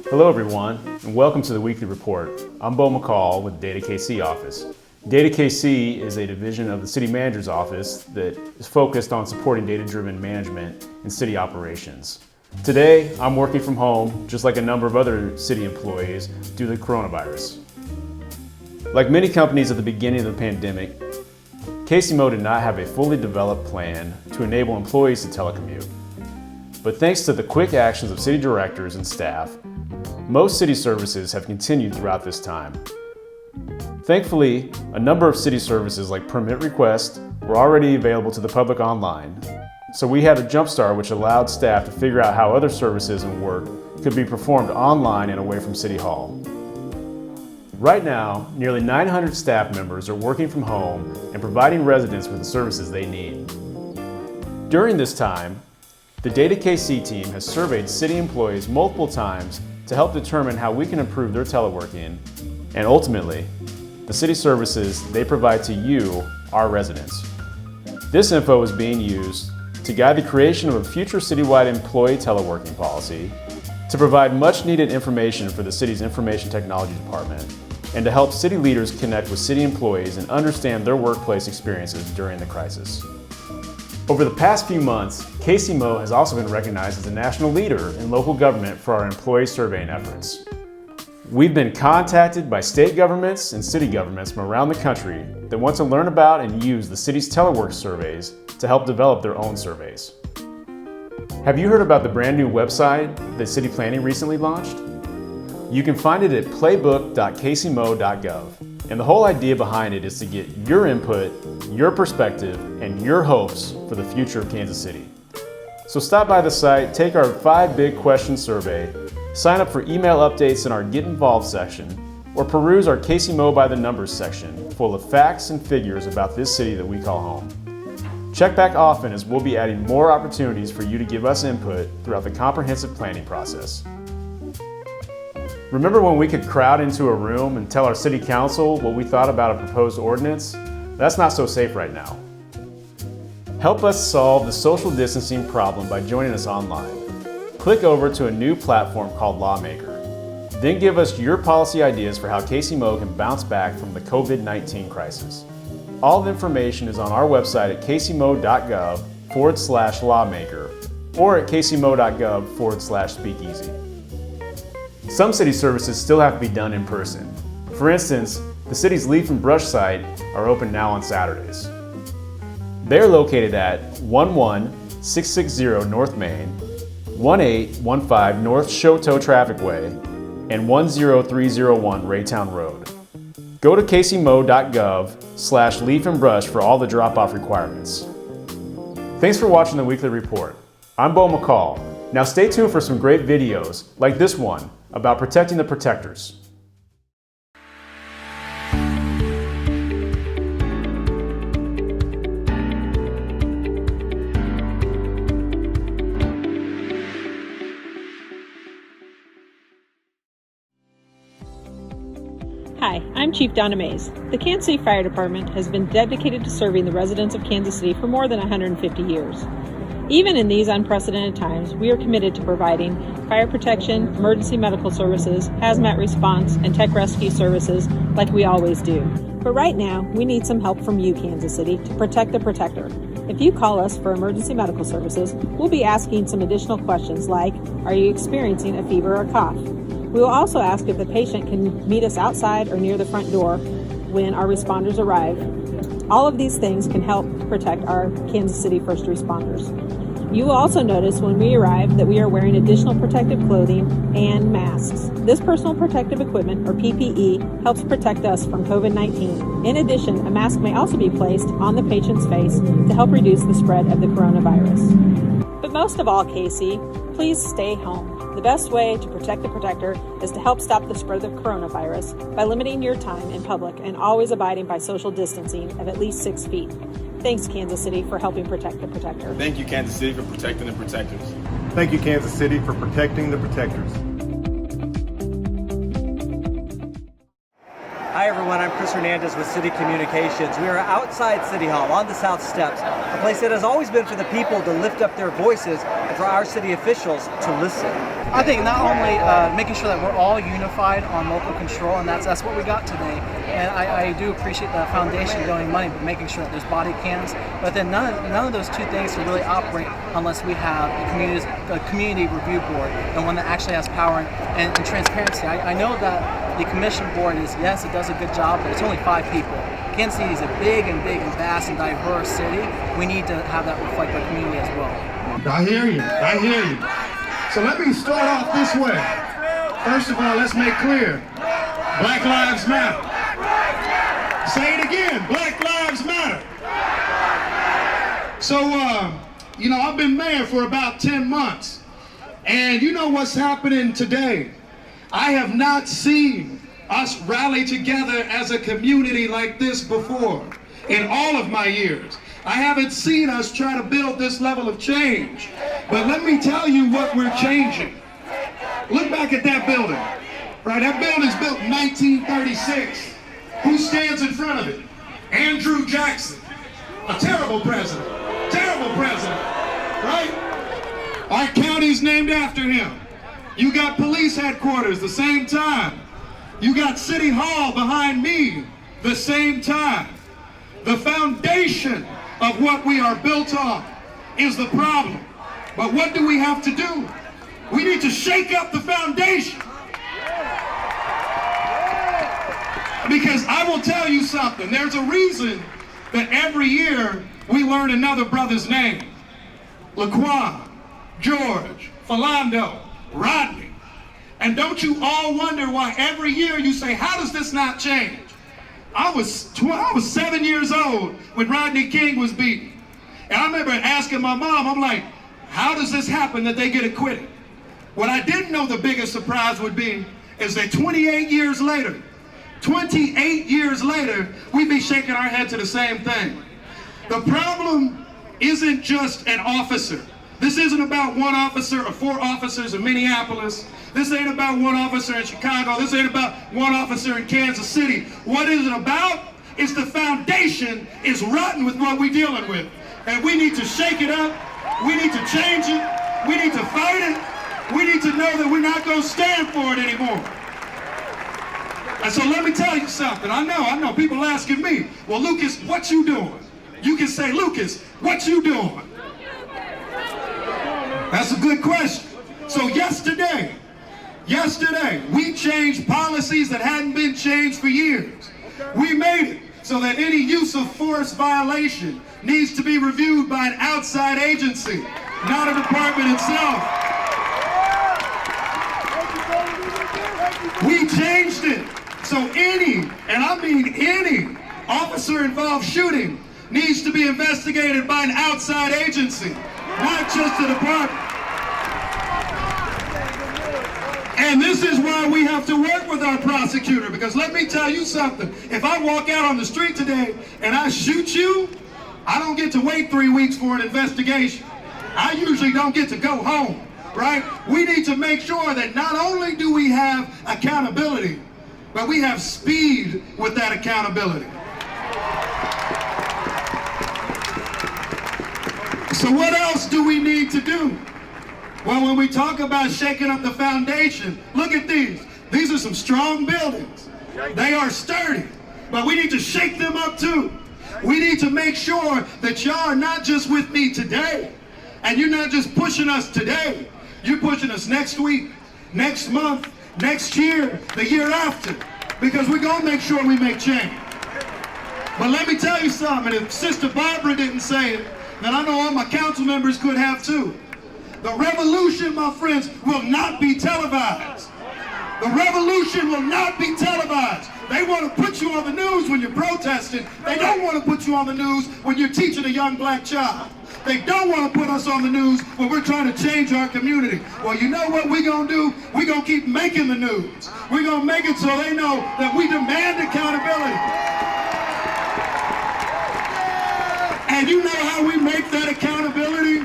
Hello everyone, and welcome to the Weekly Report. I'm Bo McCall with Data KC Office. Data KC is a division of the City Manager's Office that is focused on supporting data-driven management in city operations. Today, I'm working from home, just like a number of other city employees, due to the coronavirus. Like many companies at the beginning of the pandemic, kcmo did not have a fully developed plan to enable employees to telecommute. But thanks to the quick actions of city directors and staff, most city services have continued throughout this time. Thankfully, a number of city services like permit requests were already available to the public online. So we had a jumpstart which allowed staff to figure out how other services and work could be performed online and away from City Hall. Right now, nearly 900 staff members are working from home and providing residents with the services they need. During this time, the Data KC team has surveyed city employees multiple times to help determine how we can improve their teleworking and ultimately, the city services they provide to you, our residents. This info is being used to guide the creation of a future citywide employee teleworking policy, to provide much needed information for the city's information technology department, and to help city leaders connect with city employees and understand their workplace experiences during the crisis. Over the past few months, kcmo has also been recognized as a national leader in local government for our employee surveying efforts. We've been contacted by state governments and city governments from around the country that want to learn about and use the city's telework surveys to help develop their own surveys. Have you heard about the brand new website that City Planning recently launched? You can find it at playbook.kcmo.gov. And the whole idea behind it is to get your input, your perspective, and your hopes for the future of Kansas City. So stop by the site, take our 5 big question survey, sign up for email updates in our Get Involved section, or peruse our kcmo by the numbers section full of facts and figures about this city that we call home. Check back often as we'll be adding more opportunities for you to give us input throughout the comprehensive planning process. Remember when we could crowd into a room and tell our city council what we thought about a proposed ordinance? That's not so safe right now. Help us solve the social distancing problem by joining us online. Click over to a new platform called Lawmaker. Then give us your policy ideas for how kcmo can bounce back from the COVID-19 crisis. All the information is on our website at kcmo.gov/lawmaker or at kcmo.gov/speakeasy. Some city services still have to be done in person. For instance, the city's leaf and brush site are open now on Saturdays. They're located at 11660 North Main, 1815 North Choteau Traffic Way, and 10301 Raytown Road. Go to kcmo.gov/leaf and brush for all the drop-off requirements. Thanks for watching the Weekly Report. I'm Bo McCall. Now stay tuned for some great videos like this one about protecting the protectors. Hi, I'm Chief Donna Mays. The Kansas City Fire Department has been dedicated to serving the residents of Kansas City for more than 150 years. Even in these unprecedented times, we are committed to providing fire protection, emergency medical services, hazmat response, and tech rescue services like we always do. But right now, we need some help from you, Kansas City, to protect the protector. If you call us for emergency medical services, we'll be asking some additional questions like, are you experiencing a fever or cough? We will also ask if the patient can meet us outside or near the front door when our responders arrive. All of these things can help protect our Kansas City first responders. You will also notice when we arrive that we are wearing additional protective clothing and masks. This personal protective equipment, or PPE, helps protect us from COVID-19. In addition, a mask may also be placed on the patient's face to help reduce the spread of the coronavirus. But most of all, Casey, please stay home. The best way to protect the protector is to help stop the spread of coronavirus by limiting your time in public and always abiding by social distancing of at least 6 feet. Thanks, Kansas City, for helping protect the protector. Thank you, Kansas City, for protecting the protectors. Thank you, Kansas City, for protecting the protectors. Hi everyone, I'm Chris Hernandez with City Communications. We are outside City Hall on the South Steps, a place that has always been for the people to lift up their voices and for our city officials to listen. I think not only making sure that we're all unified on local control, and that's what we got today. And I do appreciate the foundation donating money, but making sure that there's body cams. But then none of those two things can really operate unless we have a community review board, and one that actually has power and transparency. I know that the commission board is, yes, it does a good job, but it's only 5 people. Kansas City is a big and vast and diverse city. We need to have that reflect our community as well. I hear you. I hear you. So let me start off this way. First of all, let's make clear, Black Lives Matter. Say it again, Black Lives Matter. So, you know, I've been mayor for about 10 months. And you know what's happening today? I have not seen us rally together as a community like this before in all of my years. I haven't seen us try to build this level of change. But let me tell you what we're changing. Look back at that building. Right, that building's built in 1936. Who stands in front of it? Andrew Jackson. A terrible president. Terrible president. Right? Our county's named after him. You got police headquarters the same time. You got City Hall behind me the same time. The foundation of what we are built on is the problem. But what do we have to do? We need to shake up the foundation. Because I will tell you something, there's a reason that every year we learn another brother's name. Laquan, George, Philando, Rodney. And don't you all wonder why every year you say, how does this not change? I was 7 years old when Rodney King was beaten. And I remember asking my mom, I'm like, how does this happen that they get acquitted? What I didn't know the biggest surprise would be is that 28 years later, we'd be shaking our head to the same thing. The problem isn't just an officer. This isn't about one officer or 4 officers in Minneapolis. This ain't about one officer in Chicago. This ain't about one officer in Kansas City. What is it about? Is the foundation is rotten with what we're dealing with. And we need to shake it up. We need to change it. We need to fight it. We need to know that we're not going to stand for it anymore. And so let me tell you something. I know, people asking me, well, Lucas, what you doing? You can say, Lucas, what you doing? That's a good question. So yesterday, we changed policies that hadn't been changed for years. We made it so that any use of force violation needs to be reviewed by an outside agency, not a department itself. We changed it. So any, and I mean any, officer-involved shooting needs to be investigated by an outside agency, not just a department. And this is why we have to work with our prosecutor, because let me tell you something. If I walk out on the street today and I shoot you, I don't get to wait 3 weeks for an investigation. I usually don't get to go home, right? We need to make sure that not only do we have accountability, but we have speed with that accountability. So what else do we need to do? Well, when we talk about shaking up the foundation, look at these. These are some strong buildings. They are sturdy, but we need to shake them up too. We need to make sure that y'all are not just with me today, and you're not just pushing us today. You're pushing us next week, next month, next year, the year after, because we're going to make sure we make change. But let me tell you something, if Sister Barbara didn't say it, then I know all my council members could have too. The revolution, my friends, will not be televised. The revolution will not be televised. They want to put you on the news when you're protesting. They don't want to put you on the news when you're teaching a young black child. They don't want to put us on the news when we're trying to change our community. Well, you know what we're going to do? We're going to keep making the news. We're going to make it so they know that we demand accountability. And you know how we make that accountability?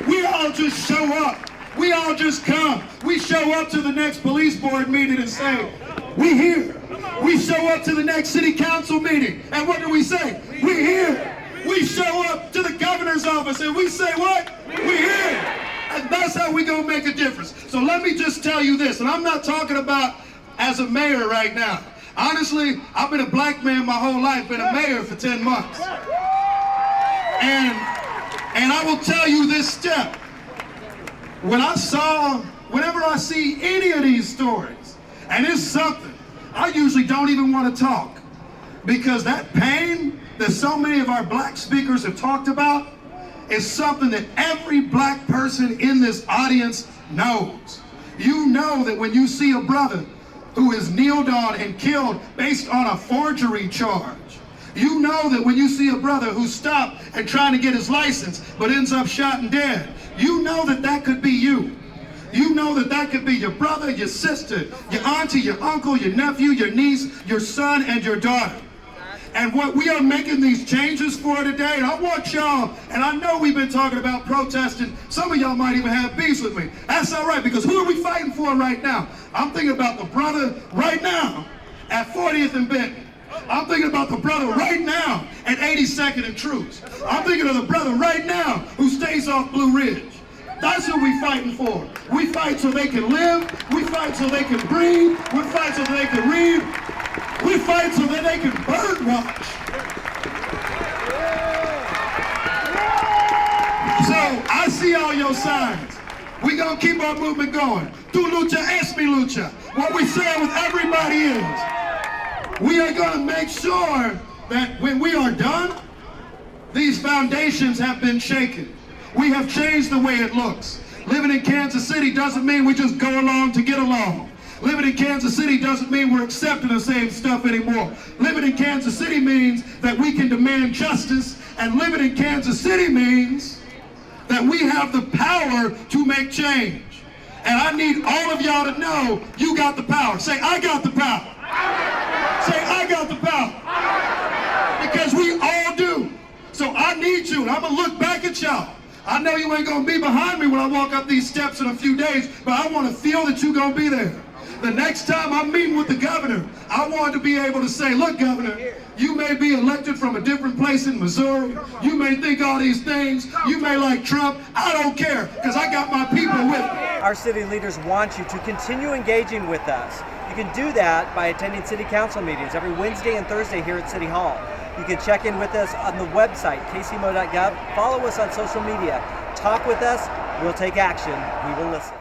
We all just show up. We all just come. We show up to the next police board meeting and say, we here. We show up to the next city council meeting. And what do we say? We here. We show up to the governor's office and we say what? We here. And that's how we gonna make a difference. So let me just tell you this, and I'm not talking about as a mayor right now. Honestly, I've been a black man my whole life, been a mayor for 10 months. And I will tell you this step. Whenever I see any of these stories, and it's something, I usually don't even want to talk, because that pain that so many of our black speakers have talked about is something that every black person in this audience knows. You know that when you see a brother who is kneeled on and killed based on a forgery charge, you know that when you see a brother who's stopped and trying to get his license but ends up shot and dead, you know that that could be you. You know that that could be your brother, your sister, your auntie, your uncle, your nephew, your niece, your son, and your daughter. And what we are making these changes for today, and I want y'all, and I know we've been talking about protesting, some of y'all might even have beefs with me. That's all right, because who are we fighting for right now? I'm thinking about the brother right now at 40th and Benton. I'm thinking about the brother right now at 82nd and Truce. I'm thinking of the brother right now who stays off Blue Ridge. That's who we fighting for. We fight so they can live. We fight so they can breathe. We fight so they can read. We fight so that they can bird watch. So I see all your signs. We gonna keep our movement going. Tu lucha es mi lucha. What we say with everybody is, we are gonna make sure that when we are done, these foundations have been shaken. We have changed the way it looks. Living in Kansas City doesn't mean we just go along to get along. Living in Kansas City doesn't mean we're accepting the same stuff anymore. Living in Kansas City means that we can demand justice, and living in Kansas City means that we have the power to make change. And I need all of y'all to know you got the power. Say, I got the power. Say, I got the power. Because we all do. So I need you, and I'm gonna look back at y'all. I know you ain't gonna be behind me when I walk up these steps in a few days, but I wanna feel that you're gonna be there. The next time I'm meeting with the governor, I want to be able to say, look, Governor, you may be elected from a different place in Missouri. You may think all these things. You may like Trump. I don't care, because I got my people with me. Our city leaders want you to continue engaging with us. You can do that by attending city council meetings every Wednesday and Thursday here at City Hall. You can check in with us on the website, kcmo.gov. Follow us on social media. Talk with us. We'll take action. We will listen.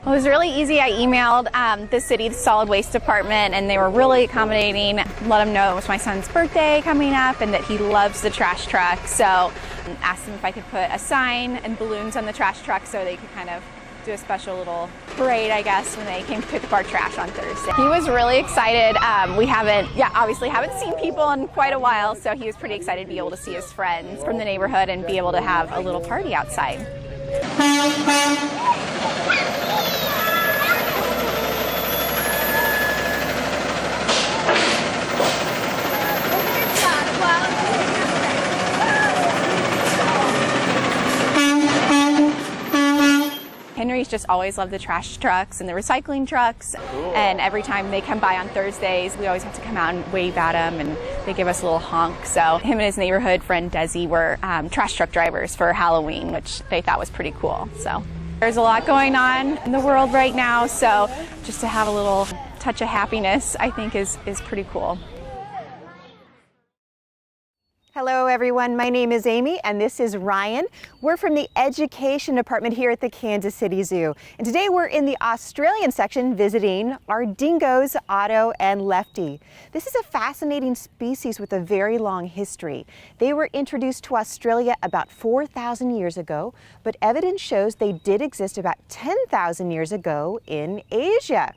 Well, it was really easy. I emailed the city solid waste department, and they were really accommodating. Let them know it was my son's birthday coming up and that he loves the trash truck. So asked them if I could put a sign and balloons on the trash truck so they could kind of do a special little parade, I guess, when they came to pick up our trash on Thursday. He was really excited. We obviously haven't seen people in quite a while, so he was pretty excited to be able to see his friends from the neighborhood and be able to have a little party outside. Henry's just always loved the trash trucks and the recycling trucks. Cool. And every time they come by on Thursdays, we always have to come out and wave at them, and they give us a little honk. So him and his neighborhood friend Desi were trash truck drivers for Halloween, which they thought was pretty cool. So there's a lot going on in the world right now, so just to have a little touch of happiness, I think is pretty cool. Hello everyone, my name is Amy and this is Ryan. We're from the Education Department here at the Kansas City Zoo. And today we're in the Australian section visiting our dingoes, Otto and Lefty. This is a fascinating species with a very long history. They were introduced to Australia about 4,000 years ago, but evidence shows they did exist about 10,000 years ago in Asia.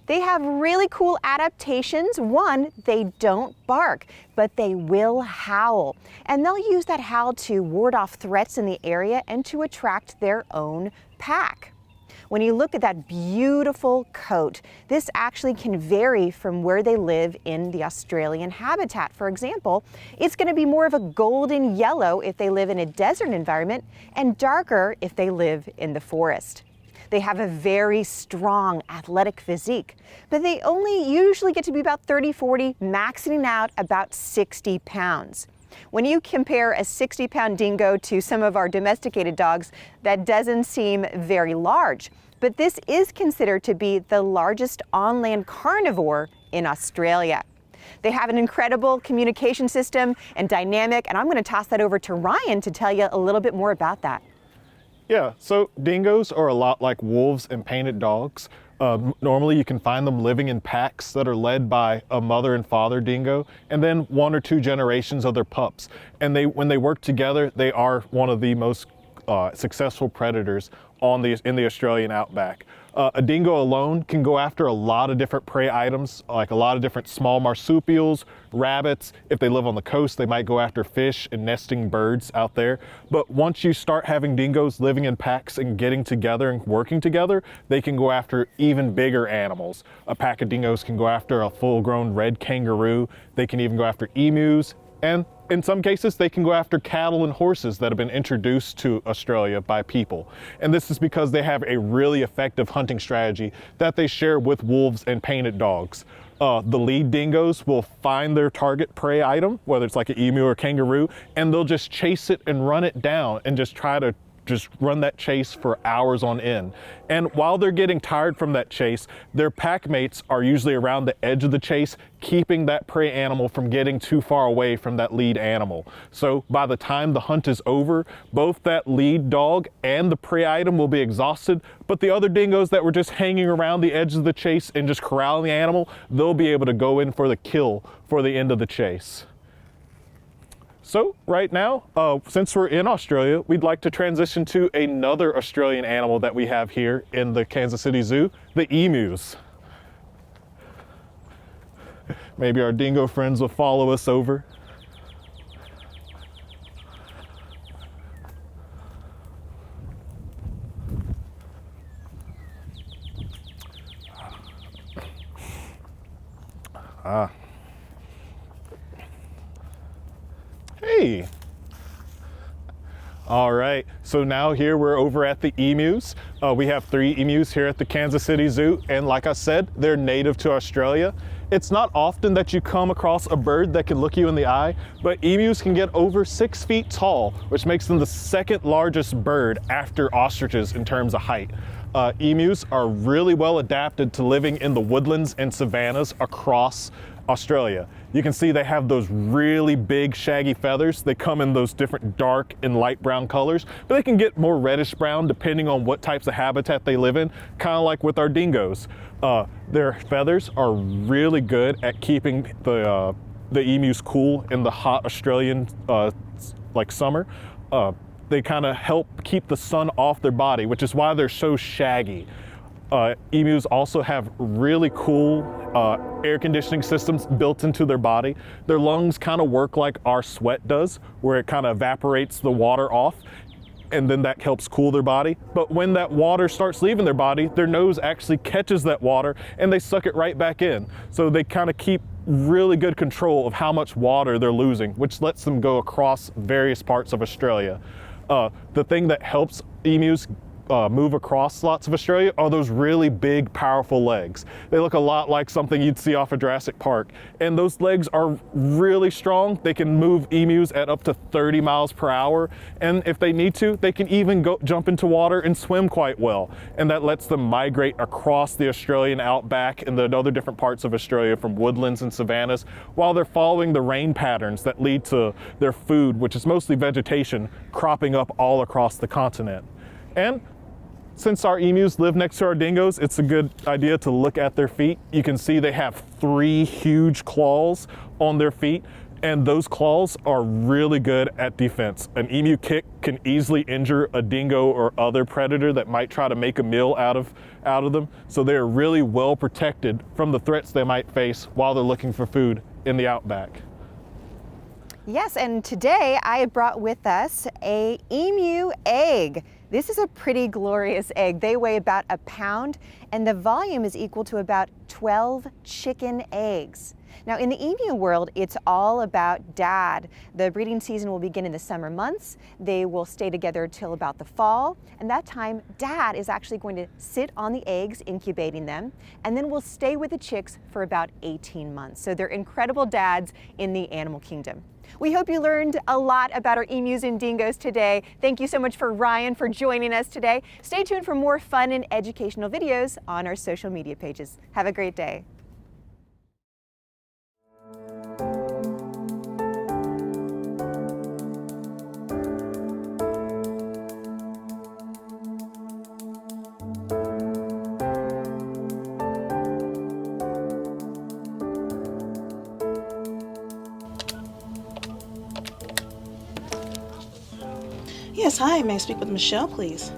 They have really cool adaptations. One, they don't bark, but they will howl. And they'll use that howl to ward off threats in the area and to attract their own pack. When you look at that beautiful coat, this actually can vary from where they live in the Australian habitat. For example, it's going to be more of a golden yellow if they live in a desert environment and darker if they live in the forest. They have a very strong athletic physique, but they only usually get to be about 30, 40, maxing out about 60 pounds. When you compare a 60-pound dingo to some of our domesticated dogs, that doesn't seem very large. But this is considered to be the largest on-land carnivore in Australia. They have an incredible communication system and dynamic, and I'm going to toss that over to Ryan to tell you a little bit more about that. Yeah, so dingoes are a lot like wolves and painted dogs. Normally you can find them living in packs that are led by a mother and father dingo, and then 1 or 2 generations of their pups. And when they work together, they are one of the most successful predators in the Australian outback. A dingo alone can go after a lot of different prey items, like a lot of different small marsupials, rabbits. If they live on the coast, they might go after fish and nesting birds out there. But once you start having dingoes living in packs and getting together and working together, they can go after even bigger animals. A pack of dingoes can go after a full-grown red kangaroo. They can even go after emus, and in some cases, they can go after cattle and horses that have been introduced to Australia by people. And this is because they have a really effective hunting strategy that they share with wolves and painted dogs. The lead dingoes will find their target prey item, whether it's like an emu or kangaroo, and they'll just chase it and run it down and just try to run that chase for hours on end. And while they're getting tired from that chase, their pack mates are usually around the edge of the chase, keeping that prey animal from getting too far away from that lead animal. So by the time the hunt is over, both that lead dog and the prey item will be exhausted, but the other dingoes that were just hanging around the edge of the chase and just corralling the animal, they'll be able to go in for the kill for the end of the chase. So right now, since we're in Australia, we'd like to transition to another Australian animal that we have here in the Kansas City Zoo, the emus. Maybe our dingo friends will follow us over. Hey. All right, so now here we're over at the emus. We have 3 emus here at the Kansas City Zoo, and like I said, they're native to Australia. It's not often that you come across a bird that can look you in the eye, but emus can get over 6 feet tall, which makes them the 2nd largest bird after ostriches in terms of height. Emus are really well adapted to living in the woodlands and savannas across Australia. You can see they have those really big shaggy feathers. They come in those different dark and light brown colors, but they can get more reddish brown depending on what types of habitat they live in, kind of like with our dingoes. Their feathers are really good at keeping the emus cool in the hot Australian like summer. They kind of help keep the sun off their body, which is why they're so shaggy. Emus also have really cool air conditioning systems built into their body. Their lungs kind of work like our sweat does, where it kind of evaporates the water off, and then that helps cool their body. But when that water starts leaving their body, their nose actually catches that water and they suck it right back in. So they kind of keep really good control of how much water they're losing, which lets them go across various parts of Australia. The thing that helps emus move across lots of Australia are those really big, powerful legs. They look a lot like something you'd see off of Jurassic Park. And those legs are really strong. They can move emus at up to 30 miles per hour. And if they need to, they can even jump into water and swim quite well. And that lets them migrate across the Australian outback and the other different parts of Australia from woodlands and savannas while they're following the rain patterns that lead to their food, which is mostly vegetation, cropping up all across the continent. And since our emus live next to our dingoes, it's a good idea to look at their feet. You can see they have 3 huge claws on their feet, and those claws are really good at defense. An emu kick can easily injure a dingo or other predator that might try to make a meal out of them. So they're really well protected from the threats they might face while they're looking for food in the outback. Yes, and today I have brought with us an emu egg. This is a pretty glorious egg. They weigh about a pound, and the volume is equal to about 12 chicken eggs. Now, in the emu world, it's all about dad. The breeding season will begin in the summer months. They will stay together till about the fall, and that time, dad is actually going to sit on the eggs, incubating them, and then will stay with the chicks for about 18 months. So they're incredible dads in the animal kingdom. We hope you learned a lot about our emus and dingoes today. Thank you so much for Ryan for joining us today. Stay tuned for more fun and educational videos on our social media pages. Have a great day. Yes, hi, may I speak with Michelle, please?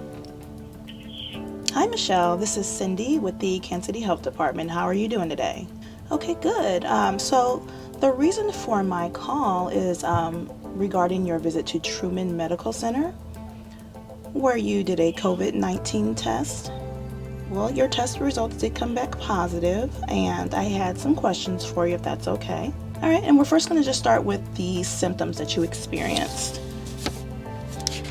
Hi, Michelle, this is Cindy with the Kansas City Health Department. How are you doing today? Okay, good. So the reason for my call is regarding your visit to Truman Medical Center, where you did a COVID-19 test. Well, your test results did come back positive, and I had some questions for you if that's okay. All right, and we're first going to just start with the symptoms that you experienced.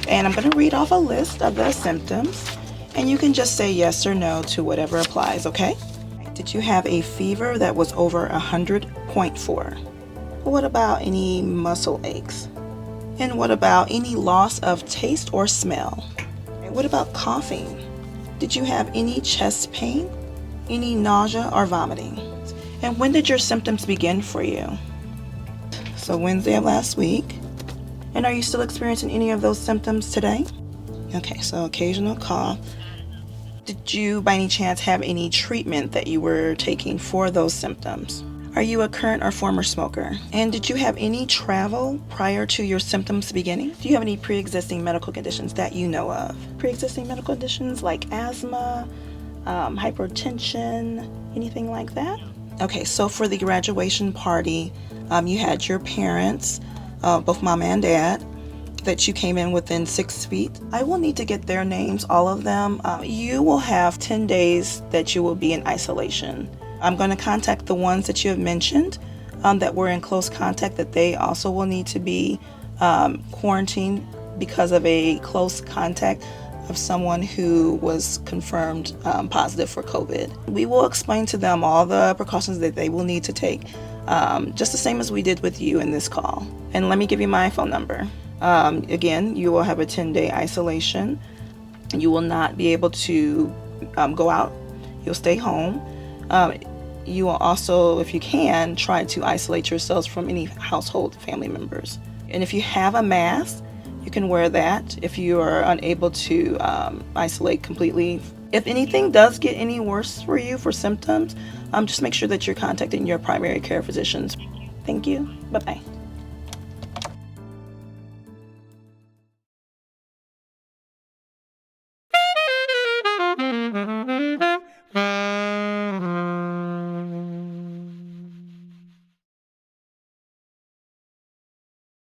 And I'm going to read off a list of the symptoms, and you can just say yes or no to whatever applies, okay? Did you have a fever that was over 100.4? What about any muscle aches? And what about any loss of taste or smell? And what about coughing? Did you have any chest pain, any nausea or vomiting? And when did your symptoms begin for you? So Wednesday of last week. And are you still experiencing any of those symptoms today? Okay, so occasional cough. Did you by any chance have any treatment that you were taking for those symptoms? Are you a current or former smoker? And did you have any travel prior to your symptoms beginning? Do you have any pre-existing medical conditions that you know of? Pre-existing medical conditions like asthma, hypertension, anything like that? Okay, so for the graduation party, you had your parents, both mom and dad, that you came in within 6 feet. I will need to get their names, all of them. You will have 10 days that you will be in isolation. I'm going to contact the ones that you have mentioned that were in close contact, that they also will need to be quarantined because of a close contact of someone who was confirmed positive for COVID. We will explain to them all the precautions that they will need to take, just the same as we did with you in this call. And let me give you my phone number. Again, you will have a 10-day isolation. You will not be able to go out. You'll stay home. You will also, if you can, try to isolate yourselves from any household family members. And if you have a mask, you can wear that if you are unable to isolate completely. If anything does get any worse for you for symptoms, just make sure that you're contacting your primary care physicians. Thank you. Bye-bye.